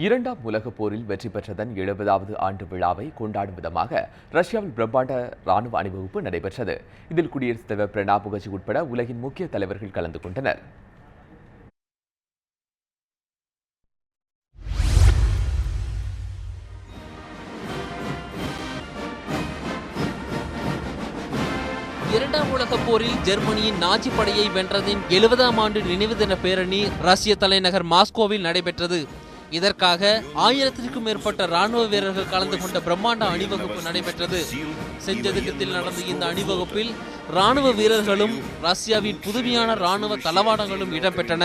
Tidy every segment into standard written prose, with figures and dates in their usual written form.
இரண்டாம் உலகப் போரில் வெற்றி பெற்றதன் 70வது ஆண்டு விழாவை கொண்டாடும் விதமாக ரஷ்யாவில் பிரம்மாண்ட ராணுவ அணிவகுப்பு நடைபெற்றது. இதில் குடியரசுத் தலைவர் பிரணாப் முகர்ஜி உட்பட உலகின் முக்கிய தலைவர்கள் கலந்து கொண்டனர். இரண்டாம் உலகப் போரில் ஜெர்மனியின் நாஜி படையை வென்றதின் 70ஆம் ஆண்டு நினைவு தின பேரணி ரஷ்ய தலைநகர் மாஸ்கோவில் நடைபெற்றது. இதற்காக 1000க்கும் மேற்பட்ட ராணுவ வீரர்கள் கலந்து கொண்ட பிரம்மாண்ட அணிவகுப்பு நடைபெற்றது. செஞ்சதுக்கத்தில் நடந்த இந்த அணிவகுப்பில் ராணுவ வீரர்களும் ரஷ்யாவின் புதுமையான ராணுவ தளவாடங்களும் இடம்பெற்றன.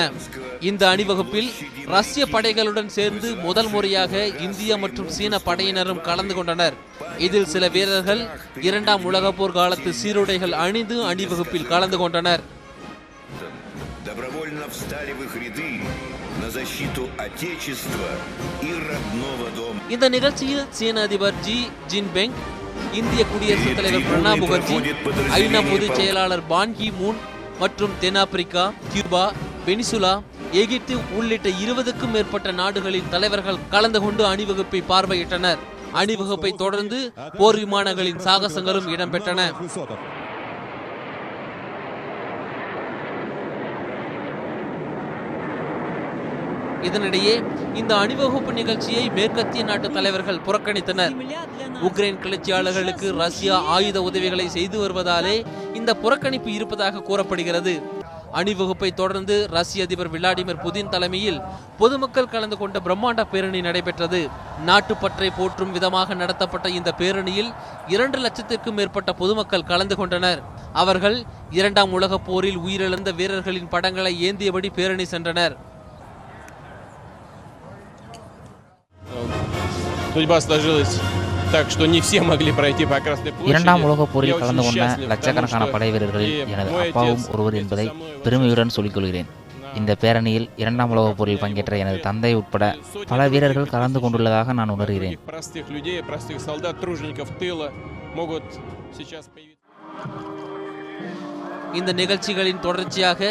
இந்த அணிவகுப்பில் ரஷ்ய படைகளுடன் சேர்ந்து முதல் முறையாக இந்திய மற்றும் சீன படையினரும் கலந்து கொண்டனர். இதில் சில வீரர்கள் இரண்டாம் உலகப் போர் காலத்து சீருடைகள் அணிந்து அணிவகுப்பில் கலந்து கொண்டனர். இந்த நிகழ்ச்சியில் சீன அதிபர் ஜி ஜின்பிங், இந்திய குடியரசுத் தலைவர் பிரணாப் முகர்ஜி, ஐநா பொதுச் செயலாளர் பான் கி மூன் மற்றும் தென்னாப்பிரிக்கா, கியூபா, வெனிசுலா, எகிப்து உள்ளிட்ட 20க்கும் மேற்பட்ட நாடுகளின் தலைவர்கள் கலந்து கொண்டு அணிவகுப்பை பார்வையிட்டனர். அணிவகுப்பை தொடர்ந்து போர் விமானங்களின் சாகசங்களும் இடம்பெற்றன. இதனிடையே இந்த அணிவகுப்பு நிகழ்ச்சியை மேற்கத்திய நாட்டு தலைவர்கள் புறக்கணித்தனர். உக்ரைன் கிளர்ச்சியாளர்களுக்கு ரஷ்யா ஆயுத உதவிகளை செய்து வருவதாலே இந்த புறக்கணிப்பு இருப்பதாக கூறப்படுகிறது. அணிவகுப்பை தொடர்ந்து ரஷ்ய அதிபர் விளாடிமிர் புதின் தலைமையில் பொதுமக்கள் கலந்து கொண்ட பிரம்மாண்ட பேரணி நடைபெற்றது. நாட்டுப்பற்றை போற்றும் விதமாக நடத்தப்பட்ட இந்த பேரணியில் 2 லட்சத்திற்கும் மேற்பட்ட பொதுமக்கள் கலந்து கொண்டனர். அவர்கள் இரண்டாம் உலகப் போரில் உயிரிழந்த வீரர்களின் படங்களை ஏந்தியபடி பேரணி சென்றனர். இரண்டாம் உலகப் போரில் கலந்து கொண்ட லட்சக்கணக்கான படை வீரர்களில் எனது அப்பாவும் ஒருவர் என்பதை பெருமையுடன் சொல்லிக்கொள்கிறேன். இந்த பேரணியில் இரண்டாம் உலகப் போரில் பங்கேற்ற எனது தந்தை உட்பட பல வீரர்கள் கலந்து கொண்டுள்ளதாக நான் உணர்கிறேன். இந்த நிகழ்ச்சிகளின் தொடர்ச்சியாக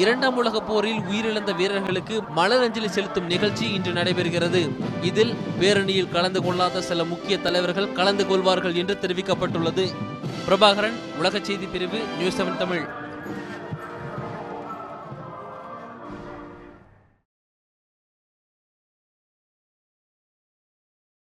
இரண்டாம் உலகப் போரில் உயிரிழந்த வீரர்களுக்கு மலர் அஞ்சலி செலுத்தும் நிகழ்ச்சி இன்று நடைபெறுகிறது. இதில் பேரணியில் கலந்து கொள்ளாத சில முக்கிய தலைவர்கள் கலந்து கொள்வார்கள் என்று தெரிவிக்கப்பட்டுள்ளது. பிரபாகரன், உலக செய்தி பிரிவு, நியூஸ் 7 தமிழ்.